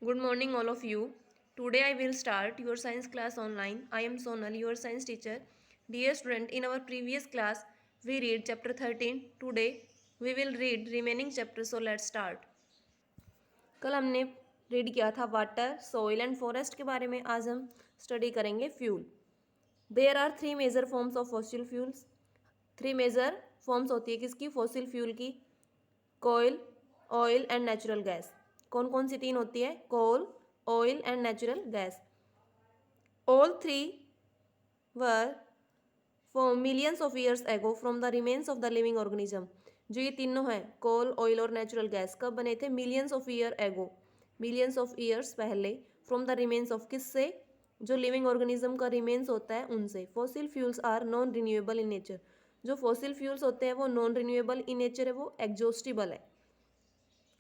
Good morning, all of you. Today I will start your science class online. I am Sonal, your science teacher. Dear student, in our previous class, we read chapter 13. Today, we will read remaining chapters. So let's start. कल हमने read किया था water, soil and forest के बारे में. आज हम study करेंगे fuel. There are three major forms of fossil fuels. Three major forms होती है किसकी? फॉसिल फ्यूल की. Coal, oil and natural gas. कौन कौन सी तीन होती है? Coal, oil and natural gas. All three were for millions of years ago from the remains of the living organism. जो ये तीनों हैं, कोल, ऑयल और नेचुरल गैस, कब बने थे? Millions of year ago, millions of years पहले. From the remains of, किससे? जो लिविंग ऑर्गेनिज्म का रिमेन्स होता है उनसे. Fossil fuels are non renewable in nature. जो फॉसिल फ्यूल्स होते हैं वो नॉन रिन्यूएबल इन नेचर है, वो एग्जॉस्टिबल है.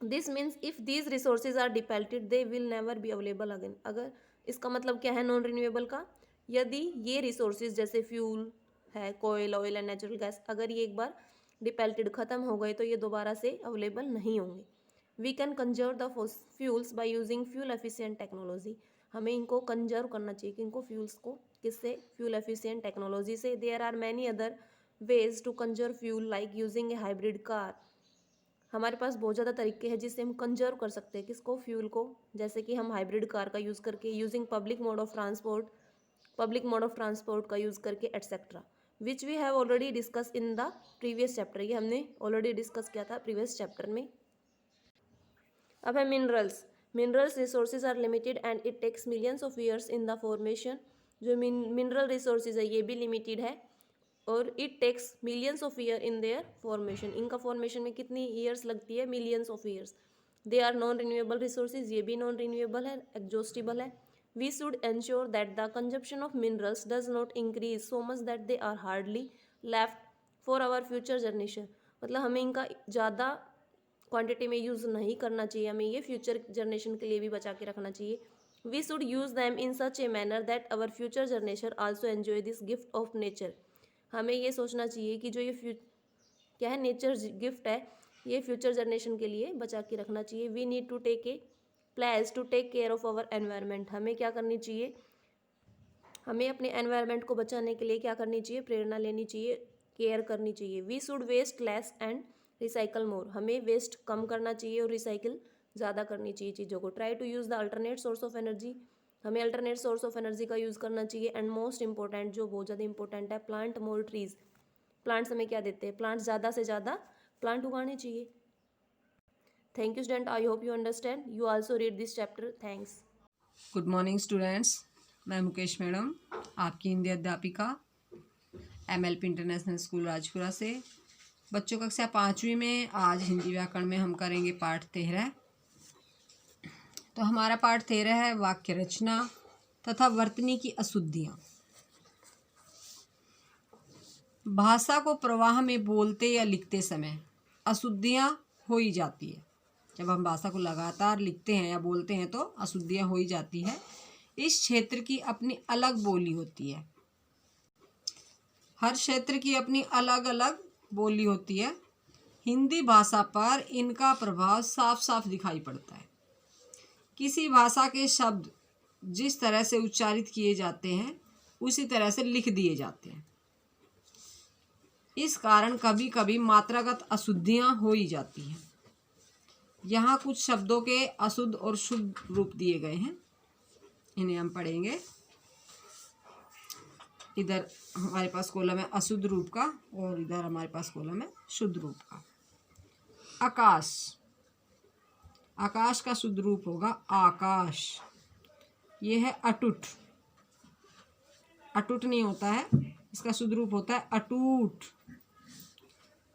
This means if these resources are depleted they will never be available again. अगर इसका मतलब क्या है नॉन रिन्यूएबल का? यदि ये रिसोर्सेज जैसे फ्यूल है, कोयल, ऑयल एंड नेचुरल गैस, अगर ये एक बार डिपेल्टेड खत्म हो गए तो ये दोबारा से अवेलेबल नहीं होंगे. We can conserve the fuels by using fuel efficient technology. हमें इनको कंजर्व करना चाहिए कि इनको फ्यूल्स को किससे? फ्यूल एफिशिएंट टेक्नोलॉजी से. There are many other ways to conserve fuel like using a hybrid car. हमारे पास बहुत ज़्यादा तरीके हैं जिससे हम कंजर्व कर सकते हैं किसको? फ्यूल को. जैसे कि हम हाइब्रिड कार का यूज़ करके, using public mode of transport का यूज़ करके, etcetera, which we have already discuss in the previous chapter. ये हमने ऑलरेडी डिस्कस किया था प्रीवियस चैप्टर में. अब है minerals. Minerals resources are limited and it takes millions of years in the formation. जो मिनरल रिसोर्सेज है ये भी लिमिटेड है और it takes millions of year in their formation. इनका फॉर्मेशन में कितनी ईयर्स लगती है? Millions of years. They are non renewable resources. ये भी नॉन रिन्यूएबल है, एग्जॉस्टिबल है. We should ensure that the consumption of minerals does not increase so much that they are hardly left for our future generation. मतलब हमें इनका ज़्यादा quantity में use नहीं करना चाहिए, हमें ये फ्यूचर जनरेशन के लिए भी बचा के रखना चाहिए. We should use them in such a manner that our future generation also enjoy this gift of nature. हमें ये सोचना चाहिए कि जो ये क्या है, नेचर गिफ्ट है, ये फ्यूचर जनरेशन के लिए बचा के रखना चाहिए. We need to take a place to take care of our environment. हमें क्या करनी चाहिए? हमें अपने एनवायरनमेंट को बचाने के लिए क्या करनी चाहिए? प्रेरणा लेनी चाहिए, केयर करनी चाहिए. We should waste less and recycle more. हमें वेस्ट कम करना चाहिए और रिसाइकिल ज़्यादा करनी चाहिए चीज़ों को. Try to use the alternate source of energy. हमें अल्टरनेट सोर्स ऑफ एनर्जी का यूज़ करना चाहिए. एंड मोस्ट इंपॉर्टेंट, जो बहुत ज़्यादा इंपॉर्टेंट है, प्लांट मोर ट्रीज. प्लांट्स हमें क्या देते हैं? प्लांट्स ज़्यादा से ज़्यादा प्लांट उगाने चाहिए. Thank you student. I hope you understand. You also read this chapter. Thanks. Good morning students. मैं मुकेश मैडम, आपकी हिंदी अध्यापिका, MLP इंटरनेशनल स्कूल राजपुरा से. बच्चों कक्षा 5वीं में आज हिंदी व्याकरण में हम करेंगे पाठ 13. तो हमारा पाठ 13 है वाक्य रचना तथा वर्तनी की अशुद्धियाँ. भाषा को प्रवाह में बोलते या लिखते समय अशुद्धियाँ हो ही जाती है. जब हम भाषा को लगातार लिखते हैं या बोलते हैं तो अशुद्धियाँ हो ही जाती है. इस क्षेत्र की अपनी अलग बोली होती है. हर क्षेत्र की अपनी अलग अलग बोली होती है. हिंदी भाषा पर इनका प्रभाव साफ साफ दिखाई पड़ता है. किसी भाषा के शब्द जिस तरह से उच्चारित किए जाते हैं उसी तरह से लिख दिए जाते हैं. इस कारण कभी कभी मात्रागत अशुद्धियाँ हो ही जाती हैं. यहाँ कुछ शब्दों के अशुद्ध और शुद्ध रूप दिए गए हैं, इन्हें हम पढ़ेंगे. इधर हमारे पास कॉलम है अशुद्ध रूप का और इधर हमारे पास कॉलम है शुद्ध रूप का. आकाश. आकाश का शुद्ध रूप होगा आकाश. ये है अटूट. अटूट नहीं होता है, इसका शुद्ध रूप होता है अटूट.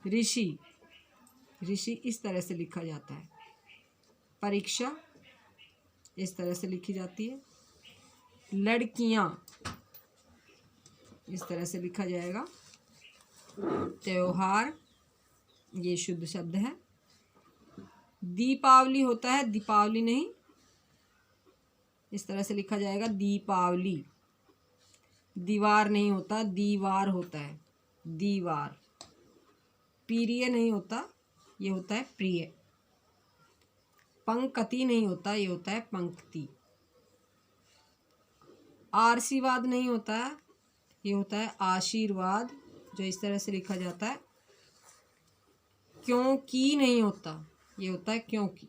ऋषि. ऋषि इस तरह से लिखा जाता है. परीक्षा इस तरह से लिखी जाती है. लड़कियां इस तरह से लिखा जाएगा. त्योहार ये शुद्ध शब्द है. दीपावली होता है, दीपावली नहीं, इस तरह से लिखा जाएगा दीपावली. दीवार नहीं होता, दीवार होता है, दीवार. प्रिय नहीं होता, ये होता है प्रिय. पंक्ति नहीं होता, ये होता है पंक्ति। आशीर्वाद नहीं होता है, ये होता है आशीर्वाद, जो इस तरह से लिखा जाता है। क्योंकि नहीं होता, ये होता है क्योंकि।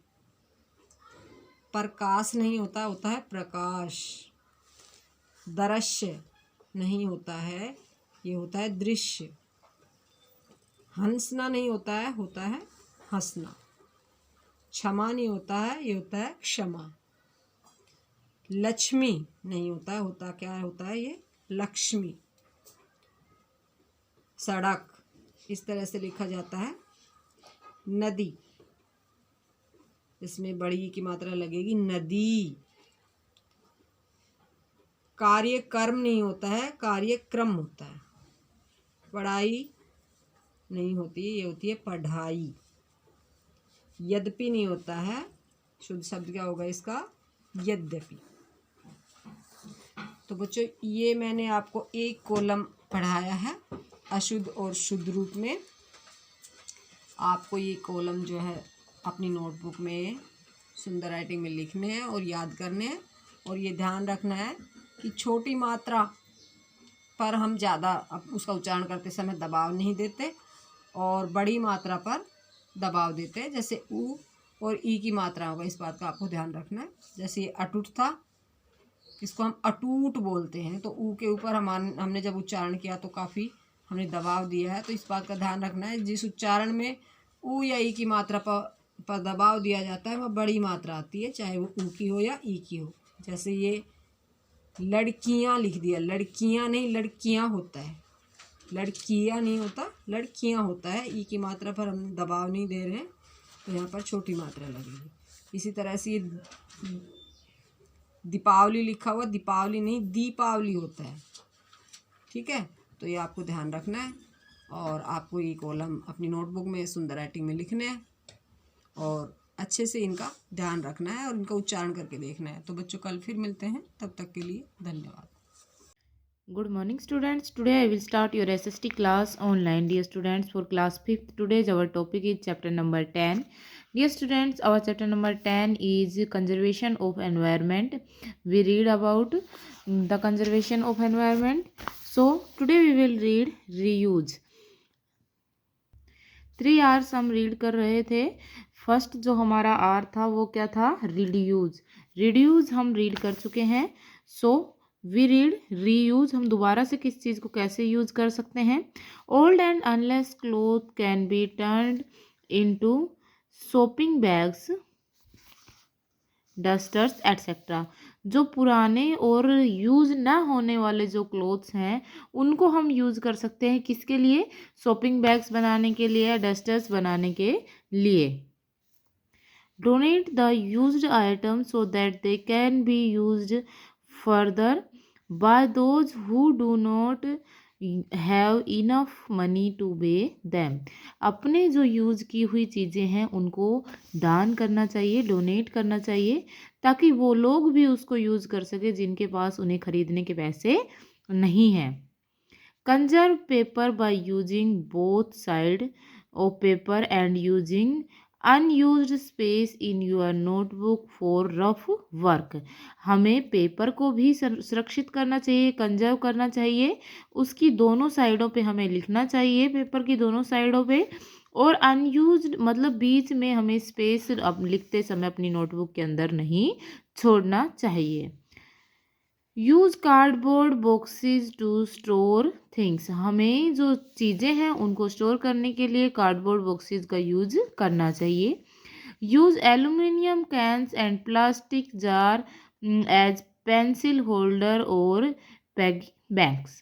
प्रकाश नहीं होता, होता है प्रकाश। दृश्य नहीं होता है, ये होता है दृश्य। हंसना नहीं होता है हंसना। क्षमा नहीं होता है, ये होता है क्षमा। लक्ष्मी नहीं होता है, होता क्या होता है ये लक्ष्मी। सड़क इस तरह से लिखा जाता है नदी, इसमें बड़ी की मात्रा लगेगी नदी। कार्यक्रम नहीं होता है, कार्यक्रम होता है। पढ़ाई नहीं होती, ये होती है पढ़ाई। यद्यपि नहीं होता है, शुद्ध शब्द क्या होगा इसका, यद्यपि। तो बच्चों ये मैंने आपको एक कॉलम पढ़ाया है अशुद्ध और शुद्ध रूप में। आपको ये कॉलम जो है अपनी नोटबुक में सुंदर राइटिंग में लिखने हैं और याद करने हैं। और ये ध्यान रखना है कि छोटी मात्रा पर हम ज़्यादा उसका उच्चारण करते समय दबाव नहीं देते और बड़ी मात्रा पर दबाव देते हैं। जैसे ऊ और ई की मात्रा होगा, इस बात का आपको ध्यान रखना है। जैसे ये अटूट था, इसको हम अटूट बोलते हैं, तो ऊ के ऊपर हमने जब उच्चारण किया तो काफ़ी हमने दबाव दिया है। तो इस बात का ध्यान रखना है, जिस उच्चारण में ऊ या ई की मात्रा पर दबाव दिया जाता है वह बड़ी मात्रा आती है, चाहे वो ऊ की हो या ई की हो। जैसे ये लड़कियां लिख दिया, लड़कियां नहीं लड़कियां होता है, लड़कियां नहीं होता लड़कियां होता है। ई की मात्रा पर हम दबाव नहीं दे रहे हैं, तो यहाँ पर छोटी मात्रा लगेगी। इसी तरह से ये दीपावली लिखा हुआ, दीपावली नहीं दीपावली होता है, ठीक है। तो ये आपको ध्यान रखना है और आपको ये कॉलम अपनी नोटबुक में सुंदर राइटिंग में लिखने हैं और अच्छे से इनका ध्यान रखना है और इनका उच्चारण करके देखना है। तो बच्चों कल फिर मिलते हैं, तब तक के लिए धन्यवाद। Good morning students. Today I will start your SST class online. Dear students, for class 5th, today's our topic is chapter number 10. Dear students, our chapter number 10 is conservation of environment. We read about the conservation of environment. So today we will read reuse. 3 R's हम read कर रहे थे। First जो हमारा are था वो क्या था, रिड्यूज। रिड्यूज हम रीड कर चुके हैं। So we read reuse. हम दोबारा से किस चीज़ को कैसे यूज कर सकते हैं। Old and unless cloth can be turned into shopping bags, dusters etcetera. जो पुराने और यूज़ ना होने वाले जो क्लोथ्स हैं उनको हम यूज़ कर सकते हैं, किसके लिए, सोपिंग बैग्स बनाने के लिए या डस्टर्स बनाने के लिए। Donate the used item so that they can be used further by those who do not have enough money to pay them. अपने जो यूज़ की हुई चीज़ें हैं उनको दान करना चाहिए, डोनेट करना चाहिए, ताकि वो लोग भी उसको यूज़ कर सके जिनके पास उन्हें खरीदने के पैसे नहीं हैं। Conserve paper by using both side of paper and using unused space in your notebook for rough work. हमें पेपर को भी सुरक्षित करना चाहिए, कंजर्व करना चाहिए, उसकी दोनों साइडों पे हमें लिखना चाहिए, पेपर की दोनों साइडों पे, और अनयूज्ड मतलब बीच में हमें स्पेस अब लिखते समय अपनी नोटबुक के अंदर नहीं छोड़ना चाहिए। Use cardboard boxes to store things. हमें जो चीज़ें हैं उनको स्टोर करने के लिए कार्डबोर्ड बॉक्सेस का यूज़ करना चाहिए। Use aluminium cans and plastic jar as pencil holder और बैग्स।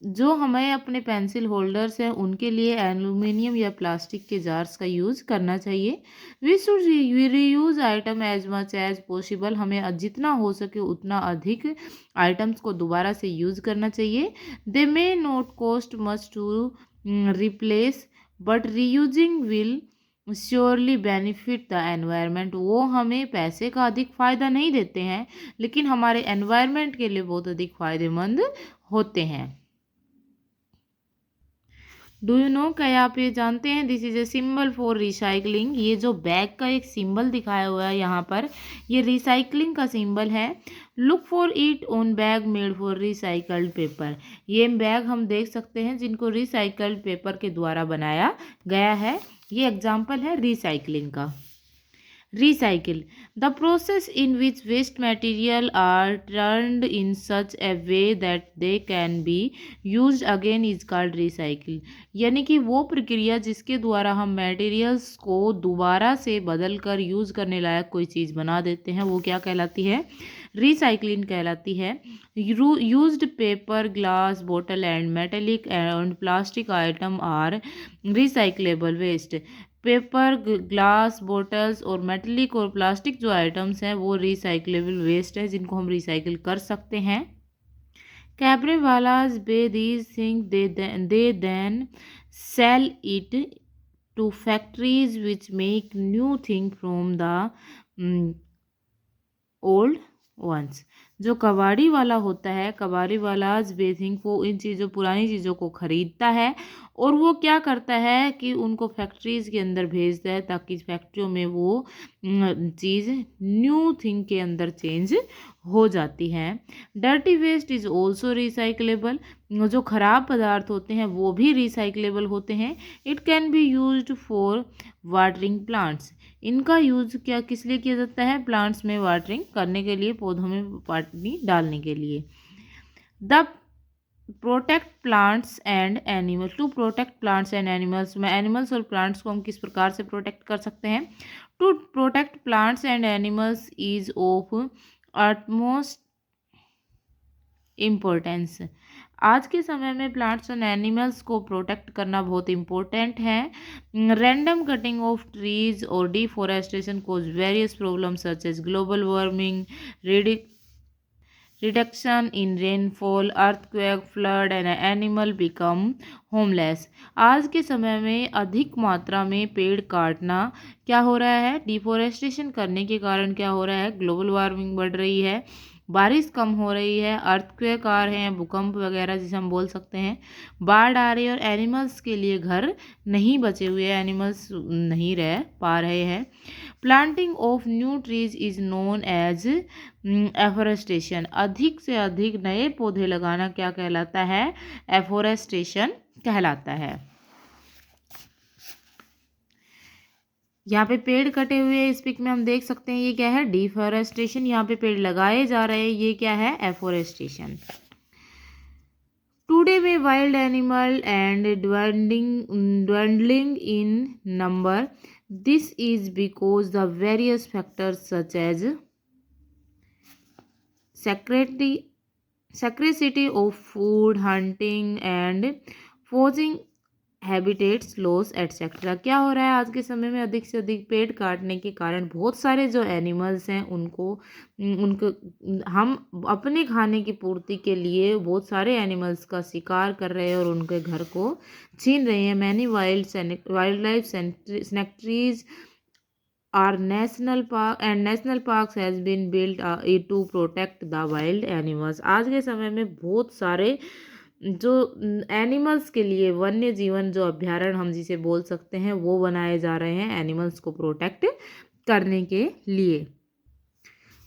जो हमें अपने पेंसिल होल्डर्स हैं उनके लिए एल्युमिनियम या प्लास्टिक के जार्स का यूज़ करना चाहिए। We should reuse item as much as possible. हमें जितना हो सके उतना अधिक आइटम्स को दोबारा से यूज़ करना चाहिए। They may not cost much to replace but reusing will surely benefit the environment. वो हमें पैसे का अधिक फ़ायदा नहीं देते हैं लेकिन हमारे एनवायरनमेंट के लिए बहुत अधिक फ़ायदेमंद होते हैं। डू यू नो, क्या आप ये जानते हैं, this is a symbol for recycling. ये जो बैग का एक सिंबल दिखाया हुआ है यहाँ पर, ये रिसाइकलिंग का सिंबल है। Look for it on bag made for recycled paper. ये बैग हम देख सकते हैं जिनको रिसाइकल्ड पेपर के द्वारा बनाया गया है। ये एग्जाम्पल है रिसाइकलिंग का। Recycle, the process in which waste material are turned in such a way that they can be used again is called recycle। यानी कि वो प्रक्रिया जिसके द्वारा हम मटेरियल्स को दोबारा से बदल कर यूज़ करने लायक कोई चीज़ बना देते हैं, वो क्या कहलाती है? रिसाइकलिंग कहलाती है। यूज्ड पेपर, ग्लास, बोतल and metallic and plastic item are recyclable waste. Paper, glass, bottles और मेटलिक और प्लास्टिक जो आइटम्स हैं वो रिसाइकलेबल वेस्ट है जिनको हम रिसाइकिल कर सकते हैं। कैबरेवालाज buy these thing they then sell it to factories which make new thing from the old ones. जो कबाड़ी वाला होता है, कबाड़ी वाला बेथिंग, वो इन चीज़ों पुरानी चीज़ों को ख़रीदता है और वो क्या करता है कि उनको फैक्ट्रीज़ के अंदर भेजता है ताकि फैक्ट्रियों में वो चीज़ न्यू थिंग के अंदर चेंज हो जाती है। Dirty waste is also recyclable. जो ख़राब पदार्थ होते हैं वो भी रिसाइकलेबल होते हैं। It can be used for watering plants. इनका यूज़ क्या किस लिए किया जाता है? प्लांट्स में वाटरिंग करने के लिए, पौधों में पानी डालने के लिए। The protect plants and animal, to protect plants and animals. में एनिमल्स और प्लांट्स को हम किस प्रकार से प्रोटेक्ट कर सकते हैं? To protect plants and animals is of utmost importance. आज के समय में प्लांट्स एंड एनिमल्स को प्रोटेक्ट करना बहुत इम्पोर्टेंट है। रैंडम कटिंग ऑफ ट्रीज और deforestation causes various problems such as global warming, reduction in rainfall, earthquake, flood and animal become homeless. आज के समय में अधिक मात्रा में पेड़ काटना क्या हो रहा है? डिफोरेस्टेशन करने के कारण क्या हो रहा है? ग्लोबल वार्मिंग बढ़ रही है, बारिश कम हो रही है, अर्थक्वेक आ रहे हैं, भूकंप वगैरह जिसे हम बोल सकते हैं, बाढ़ आ रही है और एनिमल्स के लिए घर नहीं बचे हुए, एनिमल्स नहीं रह पा रहे हैं। Planting of new trees is known as afforestation. अधिक से अधिक नए पौधे लगाना क्या कहलाता है? एफोरेस्टेशन कहलाता है। यहाँ पे पेड़ कटे हुए हैं, इस पिक में हम देख सकते हैं, ये क्या है? डिफॉरेस्टेशन। यहाँ पे पेड़ लगाए जा रहे हैं, ये क्या है? एफोरेस्टेशन। टुडे में wild animal and dwindling in number. This is because the various factors such as scarcity of food, hunting and foraging habitats loss etcetera. क्या हो रहा है आज के समय में? अधिक से अधिक पेड़ काटने के कारण बहुत सारे जो एनिमल्स हैं उनको हम अपने खाने की पूर्ति के लिए बहुत सारे एनिमल्स का शिकार कर रहे हैं और उनके घर को छीन रहे हैं। Many wild life sanctuaries or national parks has been built to protect the wild animals. आज के समय में बहुत सारे जो एनिमल्स के लिए वन्य जीवन जो अभ्यारण्य हम जिसे बोल सकते हैं वो बनाए जा रहे हैं एनिमल्स को प्रोटेक्ट करने के लिए।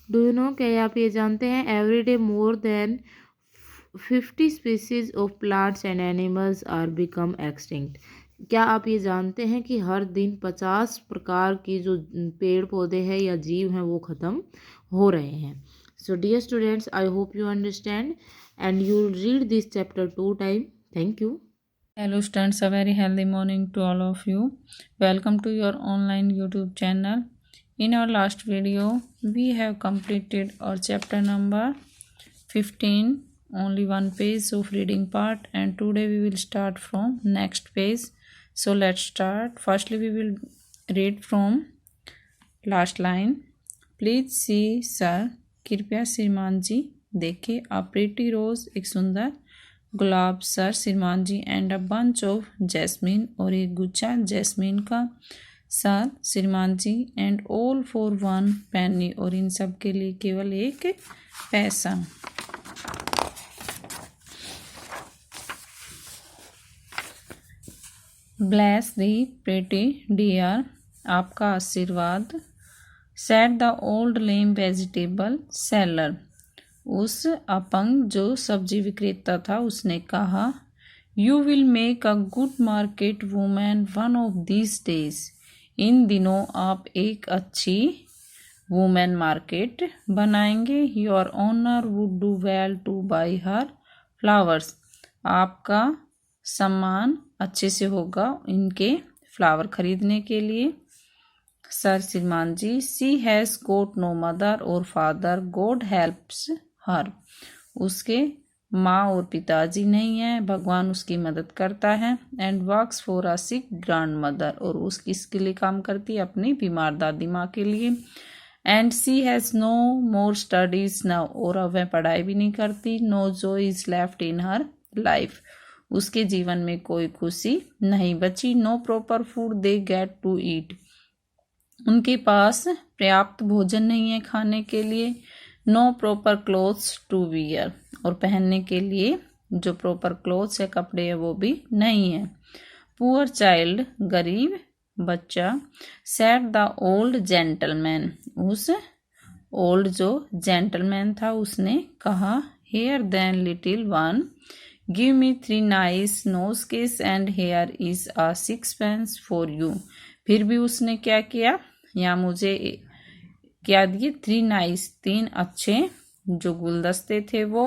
डू यू नो, क्या आप ये जानते हैं? Every day more than 50 species of plants and animals are become extinct. क्या आप ये जानते हैं कि हर दिन 50 प्रकार की जो पेड़ पौधे हैं या जीव हैं वो ख़त्म हो रहे हैं। So dear students, I hope you understand and you will read this chapter 2 times. Thank you. Hello students, a very healthy morning to all of you. Welcome to your online YouTube channel. In our last video, we have completed our chapter number 15, only one page of reading part, and today we will start from next page. So let's start. Firstly, we will read from last line. Please see, sir. कृपया श्रीमान जी देखें। A pretty रोज, एक सुंदर गुलाब, sir श्रीमान ji, and a bunch of jasmine, और एक गुच्छा जैस्मीन का, सर श्रीमान ji, and all for 1 penny, और इन सब के लिए केवल 1 पैसा। ब्लेस दी प्रेटी डियर, आपका आशीर्वाद। Said the old lame vegetable seller, उस अपंग जो सब्जी विक्रेता था उसने कहा। You will make a good market woman one of these days, इन दिनों आप एक अच्छी वुमेन मार्केट बनाएंगे। Your honour would do well to buy her flowers, आपका सम्मान अच्छे से होगा इनके फ्लावर खरीदने के लिए। सर श्रीमान जी, सी हैज़ गोट नो मदर और फादर, गॉड हेल्प्स हर, उसके माँ और पिताजी नहीं है, भगवान उसकी मदद करता है। And works for a sick grand mother, और उस किसके लिए काम करती है, अपनी बीमार दादी माँ के लिए। And she has no more studies now, और अब वह पढ़ाई भी नहीं करती। No joy is left in her life, उसके जीवन में कोई खुशी नहीं बची। No proper food they get to eat, उनके पास पर्याप्त भोजन नहीं है खाने के लिए। No proper clothes to wear, और पहनने के लिए जो प्रॉपर क्लोथ्स है, कपड़े है, वो भी नहीं है। पुअर चाइल्ड, गरीब बच्चा। सेड द ओल्ड जेंटलमैन, उस ओल्ड जो जेंटलमैन था उसने कहा। Here then little one, give me 3 nice nose kiss and here is a 6 for you. फिर भी उसने क्या किया, या मुझे क्या दिए, 3 नाइस, 3 अच्छे जो गुलदस्ते थे वो,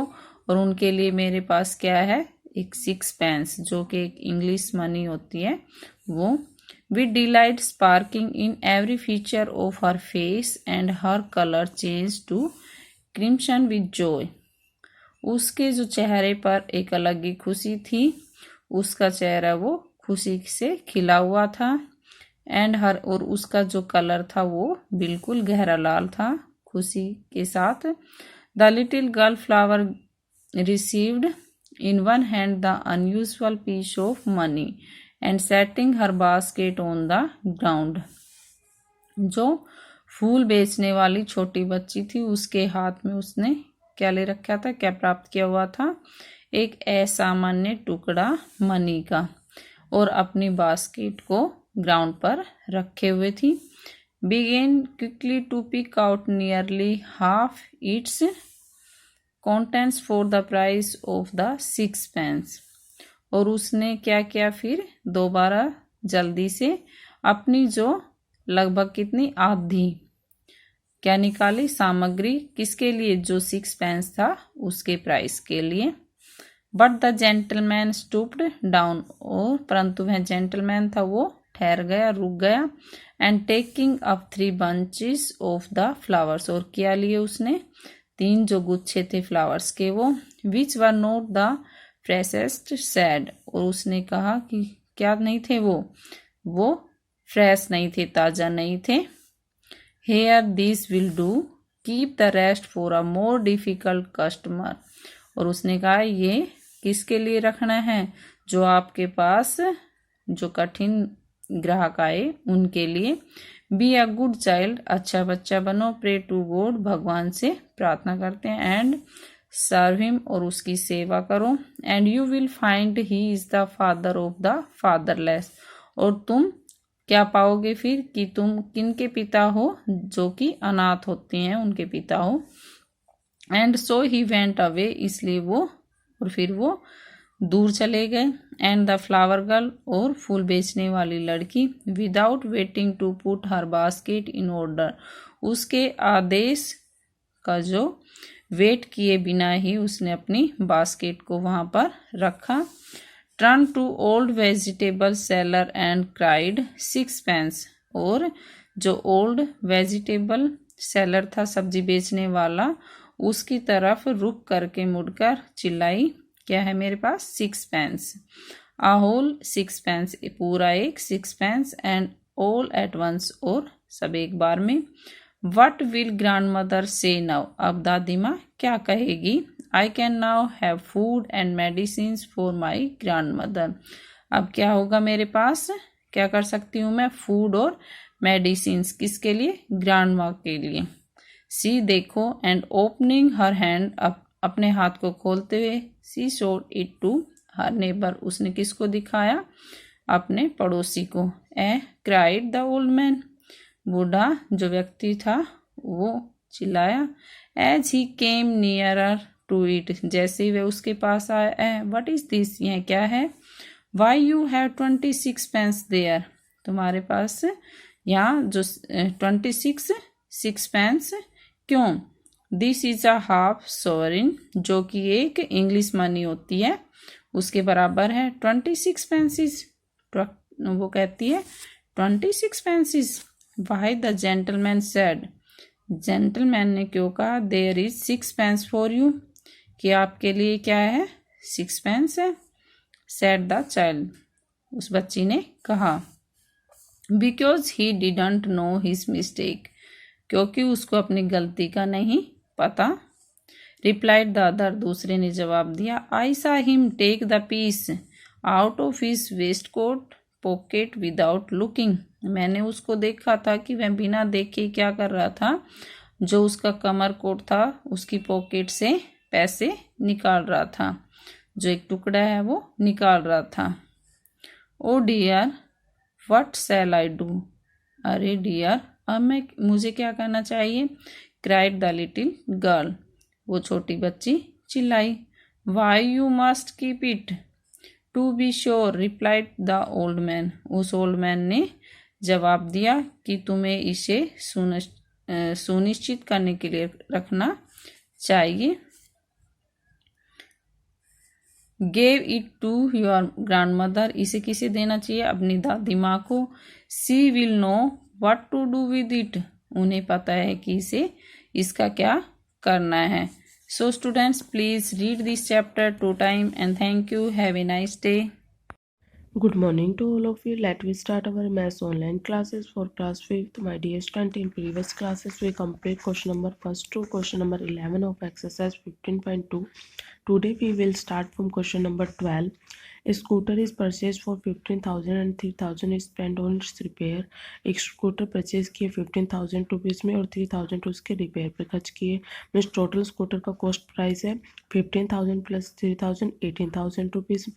और उनके लिए मेरे पास क्या है, एक 6 जो कि एक इंग्लिश मनी होती है वो। With delight sparkling in every feature of her face and her colour change to crimson with joy, उसके जो चेहरे पर एक अलग ही खुशी थी, उसका चेहरा वो खुशी से खिला हुआ था। एंड हर, और उसका जो कलर था वो बिल्कुल गहरा लाल था खुशी के साथ। The little girl flower received in one hand the unusual piece of money and setting her basket on the ground, जो फूल बेचने वाली छोटी बच्ची थी उसके हाथ में उसने क्या ले रखा था, क्या प्राप्त किया हुआ था, एक असामान्य टुकड़ा मनी का, और अपनी बास्केट को ग्राउंड पर रखे हुए थी। began quickly to pick out nearly half its contents for the price of the 6 और उसने क्या किया, फिर दोबारा जल्दी से अपनी जो लगभग कितनी आधी क्या निकाली सामग्री, किसके लिए, जो 6 था उसके प्राइस के लिए। But the gentleman stooped down, और परंतु वह जेंटलमैन था वो ठहर गया, रुक गया। And taking up 3 bunches of the flowers, और क्या लिए उसने, 3 जो गुच्छे थे फ्लावर्स के वो। Which were not the freshest said, और उसने कहा कि क्या नहीं थे वो फ्रेश नहीं थे, ताज़ा नहीं थे। Here this will do, keep the rest for a more difficult customer, और उसने कहा ये किसके लिए रखना है, जो आपके पास जो कठिन ग्राहक आए उनके लिए। बी अ गुड चाइल्ड, अच्छा बच्चा बनो। प्रे टू गॉड, भगवान से प्रार्थना करते हैं। एंड सर्व हिम, और उसकी सेवा करो। And you will find he is the father of the fatherless, और तुम क्या पाओगे फिर, कि तुम किनके पिता हो, जो कि अनाथ होते हैं उनके पिता हो। And so he went away, इसलिए वो, और फिर वो दूर चले गए। एंड द फ्लावर गर्ल, और फूल बेचने वाली लड़की, without waiting to put her basket in order, उसके आदेश का जो वेट किए बिना ही उसने अपनी बास्केट को वहाँ पर रखा। Turn to old vegetable seller and cried 6 और जो ओल्ड वेजिटेबल सेलर था, सब्जी बेचने वाला, उसकी तरफ रुक करके मुड़कर चिल्लाई, क्या है मेरे पास, 6 अ होल 6 पूरा एक 6 एंड ऑल एट वंस, और सब एक बार में। वट विल ग्रैंड मदर से नाउ, अब दादी माँ क्या कहेगी। I can now have food and medicine for my grand mother, अब क्या होगा मेरे पास, क्या कर सकती हूँ मैं, फूड और मेडिसिन, किसके लिए, ग्रैंड माँ के लिए। सी देखो, एंड ओपनिंग हर हैंड, अपने हाथ को खोलते हुए, she showed it to her neighbour, उसने किसको दिखाया, अपने पड़ोसी को। क्राइड द ओल्ड मैन, बूढ़ा जो व्यक्ति था वो चिल्लाया। As he came nearer to it, जैसे ही वह उसके पास आया। व्हाट इज दिस, यह क्या है। Why you have 26 pence there, तुम्हारे पास यहाँ जो 26 पेंस क्यों। This is a half sovereign, जो कि एक इंग्लिश मनी होती है, उसके बराबर है 26 पेंसिस। वो कहती है 26 पेंसिस। Why the gentleman said, gentleman ने क्यों कहा। There is 6 pence for you, कि आपके लिए क्या है, 6 पेंस है। सेड द चाइल्ड, उस बच्ची ने कहा। Because he didn't know his mistake, क्योंकि उसको अपनी गलती का नहीं पता। रिप्लाइड द अदर, दूसरे ने जवाब दिया। I saw him take the piece out of his waistcoat pocket without looking, मैंने उसको देखा था कि वह बिना देखे क्या कर रहा था, जो उसका कमर कोट था उसकी पॉकेट से पैसे निकाल रहा था, जो एक टुकड़ा है वो निकाल रहा था। Oh dear what shall I do, अरे डियर अब मुझे क्या करना चाहिए। क्राइड द लिटिल गर्ल, वो छोटी बच्ची चिल्लाई। Why you must keep it to be sure, replied the old man, उस ओल्ड मैन ने जवाब दिया कि तुम्हें इसे सुनिश्चित करने के लिए रखना चाहिए। Gave it to your grandmother, इसे किसे देना चाहिए, अपनी दादी माँ को। She will know what to do with it, उन्हें पता है कि इसे इसका क्या करना है। So students, please read this chapter 2 times and thank you. Have a nice day. Good morning to all of you. Let we start our maths online classes for class 5th. My dear student, in previous classes we complete question number first to question number 11 of exercise 15.2. Today we will start from question number 12. A scooter is purchased for 15,000 and 3,000 is spent on its repair. एक scooter purchase किए 15,000 rupees में और 3,000 उसके repair पे खर्च किए। Means total scooter का cost price है 15,000 plus 3,000 18,000 rupees.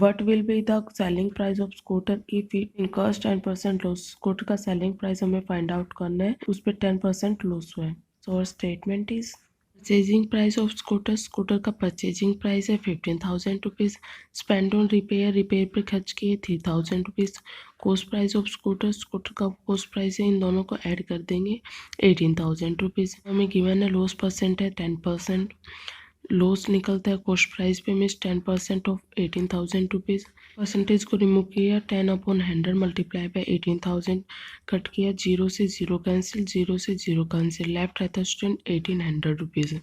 What will be the selling price of scooter if it incurs 10% loss, scooter का सेलिंग प्राइस हमें फाइंड आउट करना है, उस पर 10% लॉस हुआ है। सो और statement is purchasing price of scooter, scooter का परचेजिंग प्राइस है 15,000 rupees. Spend on repair, repair पर खर्च किए 3,000 rupees. Cost price of scooter, scooter का कॉस्ट प्राइस है, इन दोनों को ऐड कर देंगे 18,000 रुपीज़। हमें गिवन है लॉस परसेंट है 10%, लॉस निकलता है कॉस्ट प्राइस पे मीन्स 10% ऑफ 18,000 रुपीज़। परसेंटेज को रिमूव किया 10/100 मल्टीप्लाई बाय 18,000, कट किया 0 से 0 कैंसिल, 0 से 0 कैंसिल, लेफ्ट रहता स्टूडेंट 1800 रुपीज़।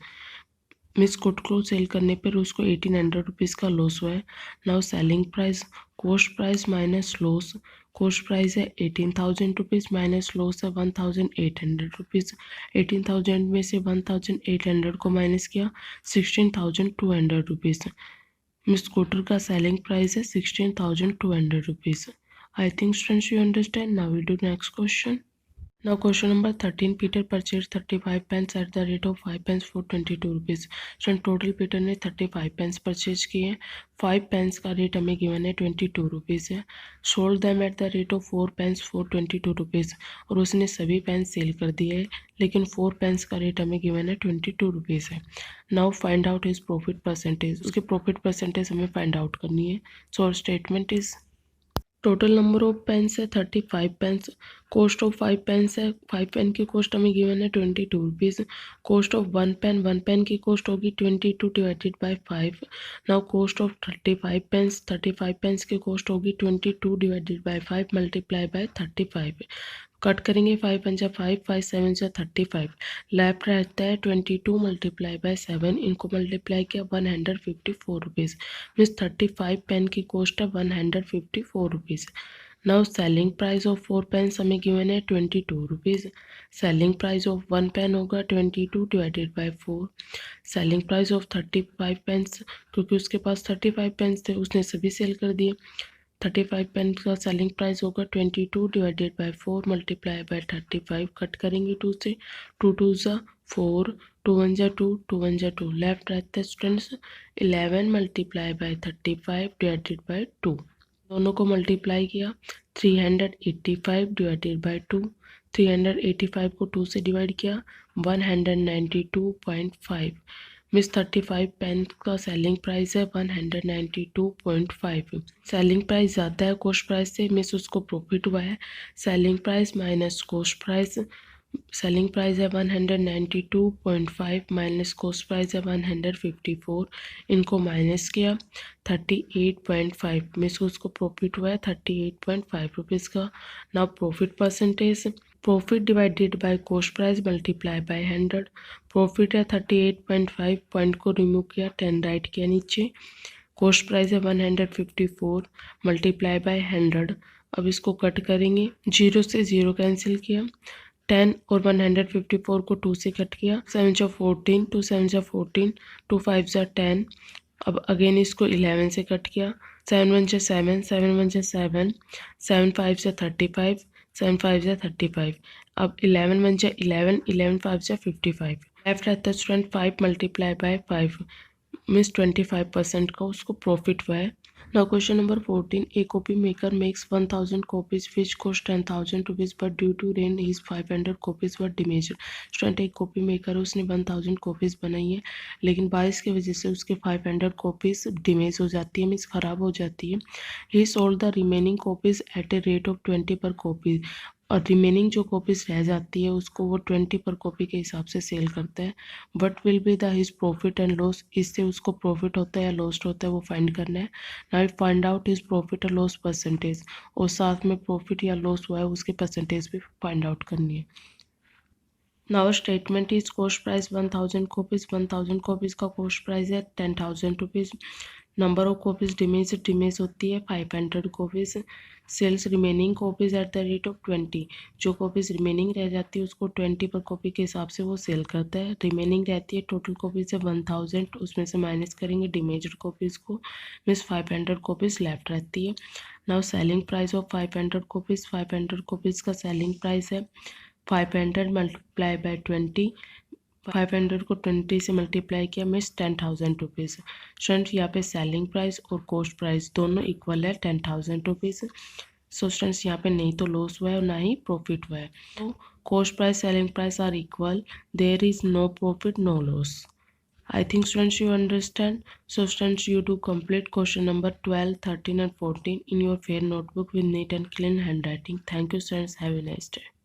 मिस कोट को सेल करने पर उसको 1800 रुपीज़ का लॉस हुआ है। Now selling price, cost price minus loss, cost price है 18,000 रुपीज़ माइनस लॉस है 1,800 रुपीज़। 18,000 में से 1,800 को माइनस किया 16,200 रुपीज़। मिस स्कूटर का सेलिंग प्राइस है 16,200 rupees. I think students you understand. Now we do next question. Now question number 13. Peter purchased 35 pence at the rate of 5 pence for 22 rupees. So total Peter ने 35 pence purchase किए, 5 pence का rate हमें given है 22 rupees है। Sold them at the rate of 4 pence for 22 rupees, और उसने सभी pens cell कर दिए है, लेकिन 4 pence का रेट हमें गिवन है 22 रुपीज़ है। Now find out his profit percentage, उसके प्रॉफिट परसेंटेज हमें फाइंड आउट करनी है। So statement is total number of pens है 35 पेन्स, कॉस्ट ऑफ 5 पेन्स है, 5 पेन की कॉस्ट हमें गिवन है 22 रुपीज़। कॉस्ट ऑफ 1 पेन की कॉस्ट होगी 22 divided by 5। Now cost of 35 pens की कॉस्ट होगी 22 divided by 5 multiply by 35। Cut करेंगे 5 पंजा 5, 5 7 जा 35, लेफ्ट रहता है 22 मल्टीप्लाई बाय 7, इनको मल्टीप्लाई किया 154 रुपीज़। मीन्स 35 पेन की कॉस्ट है 154 rupees. Now selling price of 4 pens हमें गिवन है 22 rupees. Selling price of 1 pen होगा 22 divided by 4। Selling price of 35 pens, क्योंकि उसके पास 35 पेन्स थे उसने सभी सेल कर दिए, 35 पेन का सेलिंग प्राइस होगा 22 divided by 4 multiply by 35। Cut करेंगे 2 से, 2 2 जा 4, 2 1 जा 2, 2 1 जा 2, लेफ्ट रहता है students 11 multiply by 35 divided by 2। दोनों को मल्टीप्लाई किया 385 डिवाइडेड बाई 2, 385 को 2 से डिवाइड किया 192.5 मिस 35 पेन का सेलिंग प्राइस है 192.5। सेलिंग प्राइस ज़्यादा है कॉस्ट प्राइस से, मिस उसको प्रॉफिट हुआ है। Selling price minus cost price, selling price है 192.5 माइनस कॉस्ट प्राइस है 154, इनको माइनस किया 38.5 मिस उसको प्रॉफिट हुआ है 38.5 रुपीज़ का। Now profit percentage, profit divided by cost price multiply by 100। Profit है 38.5, पॉइंट को रिमूव किया 10 राइट किया नीचे। कॉस्ट प्राइस है 154 मल्टीप्लाई बाय 100। अब इसको कट करेंगे, 0 से 0 कैंसिल किया, 10 और 154 को 2 से कट किया, 7 जा 14, 2 7 जा 14, 2 5 जा 10। अब अगेन इसको 11 से कट किया, 7 1 जा 7, 7 1 जा 7, 7 5 जा 35, 7 5 जा 35। अब 11 1 जा 11, 11 5 जा 55। लेफ्ट रहता है स्टूडेंट 5 मल्टीप्लाई बाय 5 मीन्स 25% का उसको प्रॉफिट हुआ है। Now question number 14. A copy maker makes 1000 copies which cost 10,000 rupees but due to rain his 500 copies were damaged. Student एक कॉपी मेकर है, उसने 1000 कॉपीज़ बनाई है लेकिन बारिश की वजह से उसके 500 कॉपीज़ डैमेज हो जाती है, मीन्स ख़राब हो जाती है। He sold the remaining copies at a rate of 20 per copy, और रिमेनिंग जो कॉपीज़ रह जाती है उसको वो 20 पर कॉपी के हिसाब से सेल करता है। But will be the his profit and loss, इससे उसको प्रॉफिट होता है या लॉस्ट होता है वो फाइंड करना है। Now find out his profit और लॉस परसेंटेज, और साथ में प्रॉफिट या लॉस हुआ है उसके परसेंटेज भी फाइंड आउट करनी है। Now statement is cost price 1000 copies, 1000 copies का कॉस्ट प्राइस है 10,000 rupees. Number of copies damage होती है 500 copies. Sales remaining copies at the rate of 20, जो कॉपीज़ रिमेनिंग रह जाती है उसको 20 पर कॉपी के हिसाब से वो सेल करता है। रिमेनिंग रहती है टोटल कॉपीज़ है 1000, उसमें से माइनस करेंगे डिमेज्ड कॉपीज़ को, मीन्स 500 कॉपीज़ लेफ्ट रहती है। Now selling price of 500 copies, 500 copies का सेलिंग प्राइस है 500 मल्टीप्लाई बाय 20, 500 को 20 से मल्टीप्लाई किया मीन्स 10,000 रुपीज़। स्टूडेंट यहाँ पे सेलिंग प्राइस और कॉस्ट प्राइस दोनों इक्वल है 10,000 रुपीज़। सो स्टूडेंट्स यहाँ पे नहीं तो लॉस हुआ है और ना ही प्रॉफिट हुआ है। तो cost price selling price are equal, there is no profit no loss. I think students you understand. So students you do complete question number 12, 13 and 14 in your fair notebook with neat and clean handwriting. Thank you students. Have a nice day.